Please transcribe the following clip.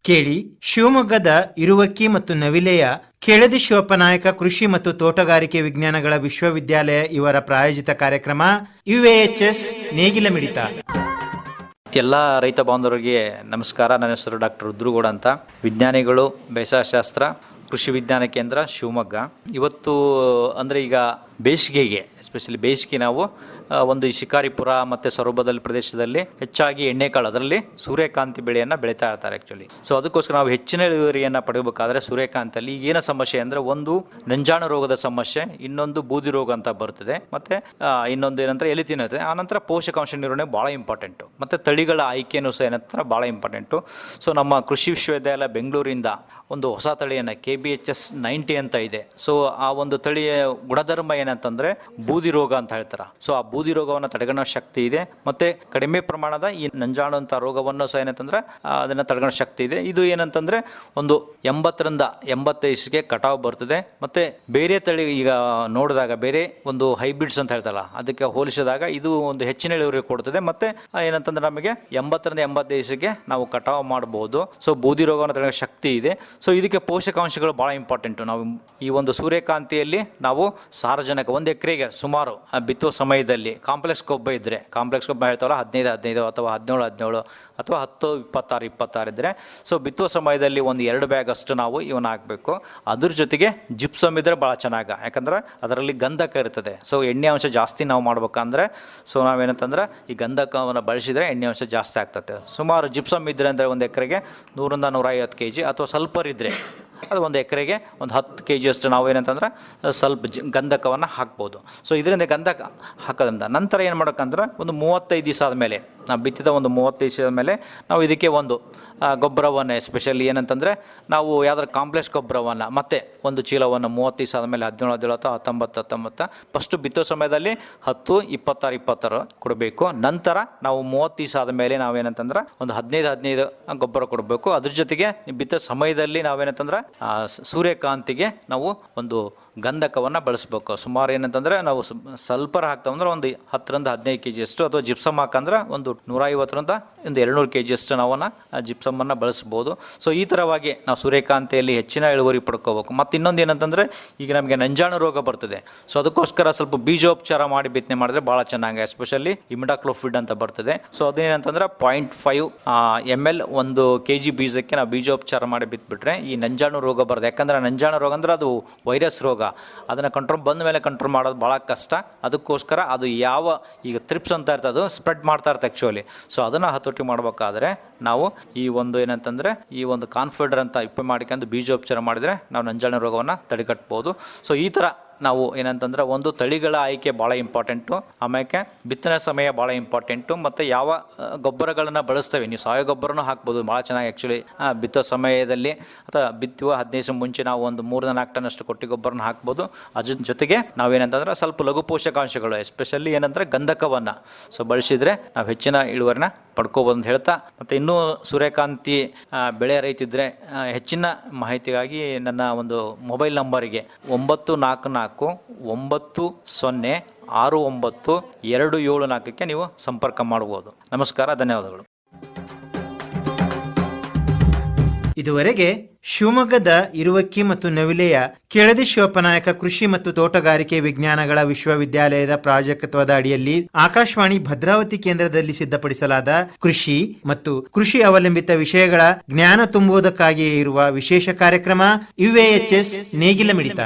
ಕೇಳಿ ಶಿವಮೊಗ್ಗದ ಇರುವಕ್ಕಿ ಮತ್ತು ನವಿಲೆಯ ಕೆಳದಿ ಶಿವಪ್ಪನಾಯಕ ಕೃಷಿ ಮತ್ತು ತೋಟಗಾರಿಕೆ ವಿಜ್ಞಾನಗಳ ವಿಶ್ವವಿದ್ಯಾಲಯ ಇವರ ಪ್ರಾಯೋಜಿತ ಕಾರ್ಯಕ್ರಮ UAHS ನೇಗಿಲ ಮಿಡಿತ. ಎಲ್ಲ ರೈತ ಬಾಂಧವರಿಗೆ ನಮಸ್ಕಾರ. ನನ್ನ ಹೆಸರು ಡಾಕ್ಟರ್ ರುದ್ರುಗೌಡ ಅಂತ, ವಿಜ್ಞಾನಿಗಳು, ಬೇಸಾಯಶಾಸ್ತ್ರ, ಕೃಷಿ ವಿಜ್ಞಾನ ಕೇಂದ್ರ, ಶಿವಮೊಗ್ಗ. ಇವತ್ತು ಅಂದರೆ ಈಗ ಬೇಸಿಗೆಗೆ, ಎಸ್ಪೆಷಲಿ ಬೇಸಿಗೆ ನಾವು ಒಂದು ಶಿಕಾರಿಪುರ ಮತ್ತು ಸೊರಬದಲ್ಲಿ ಪ್ರದೇಶದಲ್ಲಿ ಹೆಚ್ಚಾಗಿ ಎಣ್ಣೆಕಾಳು, ಅದರಲ್ಲಿ ಸೂರ್ಯಕಾಂತಿ ಬೆಳೆಯನ್ನು ಬೆಳೀತಾ ಇರ್ತಾರೆ ಆ್ಯಕ್ಚುಲಿ. ಸೊ ಅದಕ್ಕೋಸ್ಕರ ನಾವು ಹೆಚ್ಚಿನ ಇಳುವರಿಯನ್ನು ಪಡೆಯಬೇಕಾದ್ರೆ ಸೂರ್ಯಕಾಂತಿಯಲ್ಲಿ ಏನು ಸಮಸ್ಯೆ ಅಂದರೆ, ಒಂದು ನಂಜಾಣು ರೋಗದ ಸಮಸ್ಯೆ, ಇನ್ನೊಂದು ಬೂದಿ ರೋಗ ಅಂತ ಬರ್ತದೆ, ಮತ್ತು ಇನ್ನೊಂದು ಏನಂದರೆ ಎಲೆ ತಿನ್ನುತ್ತೆ. ಆನಂತರ ಪೋಷಕಾಂಶ ನಿರ್ವಹಣೆ ಭಾಳ ಇಂಪಾರ್ಟೆಂಟು, ಮತ್ತು ತಳಿಗಳ ಆಯ್ಕೆಯೂ ಸಹ ಏನಂತಾರೆ ಭಾಳ ಇಂಪಾರ್ಟೆಂಟು. ಸೊ ನಮ್ಮ ಕೃಷಿ ವಿಶ್ವವಿದ್ಯಾಲಯ ಬೆಂಗಳೂರಿಂದ ಒಂದು ಹೊಸ ತಳಿಯನ್ನು KBHS 90 ಅಂತ ಇದೆ. ಸೊ ಆ ಒಂದು ತಳಿಯ ಗುಣಧರ್ಮ ಏನಂತಂದರೆ ಬೂದಿ ರೋಗ ಅಂತ ಹೇಳ್ತಾರೆ. ಸೊ ಆ ಬೂದಿ ರೋಗವನ್ನು ತಡೆಗಣೋ ಶಕ್ತಿ ಇದೆ, ಮತ್ತು ಕಡಿಮೆ ಪ್ರಮಾಣದ ಈ ನಂಜಾಣು ಅಂತ ರೋಗವನ್ನು ಸಹ ಏನಂತಂದರೆ ಅದನ್ನು ತಡೆಗಣೋ ಶಕ್ತಿ ಇದೆ. ಇದು ಏನಂತಂದರೆ ಒಂದು 80ರಿಂದ 85ಗೆ ಕಟಾವು ಬರ್ತದೆ. ಮತ್ತು ಬೇರೆ ತಳಿ ಈಗ ನೋಡಿದಾಗ ಬೇರೆ ಒಂದು ಹೈಬ್ರಿಡ್ಸ್ ಅಂತ ಹೇಳ್ತಾರಲ್ಲ, ಅದಕ್ಕೆ ಹೋಲಿಸಿದಾಗ ಇದು ಒಂದು ಹೆಚ್ಚಿನ ಇಳುವರಿ ಕೊಡ್ತದೆ. ಮತ್ತು ಏನಂತಂದ್ರೆ ನಮಗೆ 80ರಿಂದ 85ಗೆ ನಾವು ಕಟಾವು ಮಾಡಬಹುದು. ಸೊ ಬೂದಿ ರೋಗವನ್ನು ತಡೆಗಣೋ ಶಕ್ತಿ ಇದೆ. ಸೊ ಇದಕ್ಕೆ ಪೋಷಕಾಂಶಗಳು ಭಾಳ ಇಂಪಾರ್ಟೆಂಟು. ನಾವು ಈ ಒಂದು ಸೂರ್ಯಕಾಂತಿಯಲ್ಲಿ ನಾವು ಸಾರಜನಕ 1 ಎಕರೆಗೆ ಸುಮಾರು ಬಿತ್ತುವ ಸಮಯದಲ್ಲಿ ಕಾಂಪ್ಲೆಕ್ಸ್ ಗೊಬ್ಬರ ಇದ್ದರೆ, ಕಾಂಪ್ಲೆಕ್ಸ್ ಗೊಬ್ಬರ ಹೇಳ್ತಾವಲ್ಲ 15 ಅಥವಾ 17 ಅಥವಾ 10-26 ಇದ್ದರೆ, ಸೊ ಬಿತ್ತುವ ಸಮಯದಲ್ಲಿ ಒಂದು 2 ಬ್ಯಾಗ್ ಅಷ್ಟು ನಾವು ಇವನ್ನ ಹಾಕಬೇಕು. ಅದ್ರ ಜೊತೆಗೆ ಜಿಪ್ಸಮ್ ಇದ್ದರೆ ಭಾಳ ಚೆನ್ನಾಗ, ಯಾಕಂದ್ರೆ ಅದರಲ್ಲಿ ಗಂಧಕ ಇರ್ತದೆ. ಸೊ ಎಣ್ಣೆ ಅಂಶ ಜಾಸ್ತಿ ನಾವು ಮಾಡ್ಬೇಕಂದ್ರೆ, ಸೊ ನಾವೇನಂತಂದ್ರೆ ಈ ಗಂಧಕವನ್ನು ಬಳಸಿದರೆ ಎಣ್ಣೆ ಅಂಶ ಜಾಸ್ತಿ ಆಗ್ತದೆ. ಸುಮಾರು ಜಿಪ್ಸಮ್ ಇದ್ದರೆ ಅಂದರೆ 1 ಎಕರೆಗೆ 100ರಿಂದ 150 kg, ಅಥವಾ ಸಲ್ಫರ್ ಇದ್ದರೆ ಅದು 1 ಎಕರೆಗೆ ಒಂದು 10 kg ಅಷ್ಟು ನಾವು ಏನಂತಂದ್ರೆ ಸ್ವಲ್ಪ ಗಂಧಕವನ್ನು ಹಾಕ್ಬೋದು. ಸೊ ಇದರಿಂದ ಗಂಧಕ ಹಾಕೋದ್ರಿಂದ ನಂತರ ಏನು ಮಾಡೋಕ್ಕಂದ್ರೆ ಒಂದು 35 ದಿವಸ ಆದಮೇಲೆ, ನಾವು ಬಿತ್ತಿದ ಒಂದು 35 ದಿವಸದ ಮೇಲೆ ನಾವು ಇದಕ್ಕೆ ಒಂದು ಗೊಬ್ಬರವನ್ನು, ಎಸ್ಪೆಷಲಿ ಏನಂತಂದರೆ ನಾವು ಯಾವ್ದಾರು ಕಾಂಪ್ಲೆಕ್ಸ್ ಗೊಬ್ಬರವನ್ನು ಮತ್ತೆ ಒಂದು ಚೀಲವನ್ನು 30 ದಿವಸ ಆದಮೇಲೆ 17 ಅಥವಾ 19 ಫಸ್ಟು ಬಿತ್ತೋ ಸಮಯದಲ್ಲಿ 10, 26 ಕೊಡಬೇಕು. ನಂತರ ನಾವು 30 ದಿವಸ ಆದಮೇಲೆ ನಾವೇನಂತಂದ್ರೆ ಒಂದು 15 ಗೊಬ್ಬರ ಕೊಡಬೇಕು. ಅದ್ರ ಜೊತೆಗೆ ಬಿತ್ತೋ ಸಮಯದಲ್ಲಿ ನಾವೇನಂತಂದ್ರೆ ಸೂರ್ಯಕಾಂತಿಗೆ ನಾವು ಒಂದು ಗಂಧಕವನ್ನು ಬಳಸಬೇಕು. ಸುಮಾರು ಏನಂತಂದರೆ ನಾವು ಸಲ್ಫರ್ ಹಾಕ್ತಂದ್ರೆ ಒಂದು 10ರಿಂದ 15 kg ಅಷ್ಟು, ಅಥವಾ ಜಿಪ್ಸಮ್ ಹಾಕಂದ್ರೆ ಒಂದು 150ರಿಂದ 200 kg ಅಷ್ಟು ನಾವನ್ನ ಜಿಪ್ಸಮನ್ನು ಬಳಸ್ಬೋದು. ಸೊ ಈ ಥರವಾಗಿ ನಾವು ಸೂರ್ಯಕಾಂತಿಯಲ್ಲಿ ಹೆಚ್ಚಿನ ಇಳುವರಿ ಪಡ್ಕೋಬೇಕು. ಮತ್ತು ಇನ್ನೊಂದು ಏನಂತಂದರೆ, ಈಗ ನಮಗೆ ನಂಜಾಣು ರೋಗ ಬರ್ತದೆ. ಸೊ ಅದಕ್ಕೋಸ್ಕರ ಸ್ವಲ್ಪ ಬೀಜೋಪಚಾರ ಮಾಡಿ ಬಿತ್ತನೆ ಮಾಡಿದ್ರೆ ಭಾಳ ಚೆನ್ನಾಗಿ, ಎಸ್ಪೆಷಲಿ ಇಮಿಡಾಕ್ಲೋಫಿಡ್ ಅಂತ ಬರ್ತದೆ. ಸೊ ಅದೇನಂತಂದ್ರೆ 0.5 ml 1 kg ಬೀಜಕ್ಕೆ ನಾವು ಬೀಜೋಪಚಾರ ಮಾಡಿ ಬಿತ್ಬಿಟ್ರೆ ಈ ನಂಜಾಣು ರೋಗ ಬರ್ತದೆ. ಯಾಕಂದ್ರೆ ನಂಜಾಣು ರೋಗ ಅಂದ್ರೆ ಅದು ವೈರಸ್ ರೋಗ, ಅದನ್ನು ಬಂದ ಮೇಲೆ ಕಂಟ್ರೋಲ್ ಮಾಡೋದು ಭಾಳ ಕಷ್ಟ. ಅದಕ್ಕೋಸ್ಕರ ಅದು ಈಗ ಥ್ರಿಪ್ಸ್ ಅಂತ ಇರ್ತದೆ, ಅದು ಸ್ಪ್ರೆಡ್ ಮಾಡ್ತಾ ಇರ್ತದೆ ಆ್ಯಕ್ಚುಲಿ. ಸೊ ಅದನ್ನು ಹತೋಟಿ ಮಾಡಬೇಕಾದ್ರೆ ನಾವು ಈ ಒಂದು ಏನಂತಂದರೆ ಈ ಒಂದು ಕಾನ್ಫಿಡರ್ ಅಂತ ಮಾಡಿಕೊಂಡು ಬೀಜೋಪಚಾರ ಮಾಡಿದರೆ ನಾವು ನಂಜಾಣು ರೋಗವನ್ನು ತಡೆಗಟ್ಬೋದು. ಸೊ ಈ ಥರ ನಾವು ಏನಂತಂದ್ರೆ ಒಂದು ತಳಿಗಳ ಆಯ್ಕೆ ಭಾಳ ಇಂಪಾರ್ಟೆಂಟು, ಆಮೇಲೆ ಬಿತ್ತನೆ ಸಮಯ ಭಾಳ ಇಂಪಾರ್ಟೆಂಟು, ಮತ್ತು ಯಾವ ಗೊಬ್ಬರಗಳನ್ನು ಬಳಸ್ತೇವೆ. ನೀವು ಸಾವಯವ ಗೊಬ್ಬರನೂ ಹಾಕ್ಬೋದು ಭಾಳ ಚೆನ್ನಾಗಿ ಆ್ಯಕ್ಚುಲಿ. ಬಿತ್ತೋ ಸಮಯದಲ್ಲಿ ಅಥವಾ ಬಿತ್ತುವ 15 ದಿವಸ ಮುಂಚೆ ನಾವು ಒಂದು 3-4 ಟನ್ ಅಷ್ಟು ಕೊಟ್ಟಿ ಗೊಬ್ಬರನ ಹಾಕ್ಬೋದು. ಅದ್ರ ಜೊತೆಗೆ ನಾವೇನಂತಂದ್ರೆ ಸ್ವಲ್ಪ ಲಘು ಪೋಷಕಾಂಶಗಳು, ಎಸ್ಪೆಷಲಿ ಏನಂದರೆ ಗಂಧಕವನ್ನು ಸೊ ಬಳಸಿದರೆ ನಾವು ಹೆಚ್ಚಿನ ಇಳುವರಿನ ಪಡ್ಕೋಬೋದು ಅಂತ ಹೇಳ್ತಾ, ಮತ್ತು ಇನ್ನೂ ಸೂರ್ಯಕಾಂತಿ ಬೆಳೆ ರೈತಿದ್ರೆ ಹೆಚ್ಚಿನ ಮಾಹಿತಿಗಾಗಿ ನನ್ನ ಒಂದು ಮೊಬೈಲ್ ನಂಬರಿಗೆ 944-9069-274 ನೀವು ಸಂಪರ್ಕ ಮಾಡಬಹುದು. ನಮಸ್ಕಾರ, ಧನ್ಯವಾದಗಳು. ಇದುವರೆಗೆ ಶಿವಮೊಗ್ಗದ ಇರುವಕ್ಕಿ ಮತ್ತು ನವಿಲೆಯ ಕೆಳದಿ ಶಿವಪ್ಪನಾಯಕ ಕೃಷಿ ಮತ್ತು ತೋಟಗಾರಿಕೆ ವಿಜ್ಞಾನಗಳ ವಿಶ್ವವಿದ್ಯಾಲಯದ ಪ್ರಾಜೆಕ್ಟ್ವದ ಅಡಿಯಲ್ಲಿ ಆಕಾಶವಾಣಿ ಭದ್ರಾವತಿ ಕೇಂದ್ರದಲ್ಲಿ ಸಿದ್ಧಪಡಿಸಲಾದ ಕೃಷಿ ಮತ್ತು ಕೃಷಿ ಅವಲಂಬಿತ ವಿಷಯಗಳ ಜ್ಞಾನ ತುಂಬುವುದಕ್ಕಾಗಿಯೇ ಇರುವ ವಿಶೇಷ ಕಾರ್ಯಕ್ರಮ UAHS ನೇಗಿಲ ಮಿಡಿತ.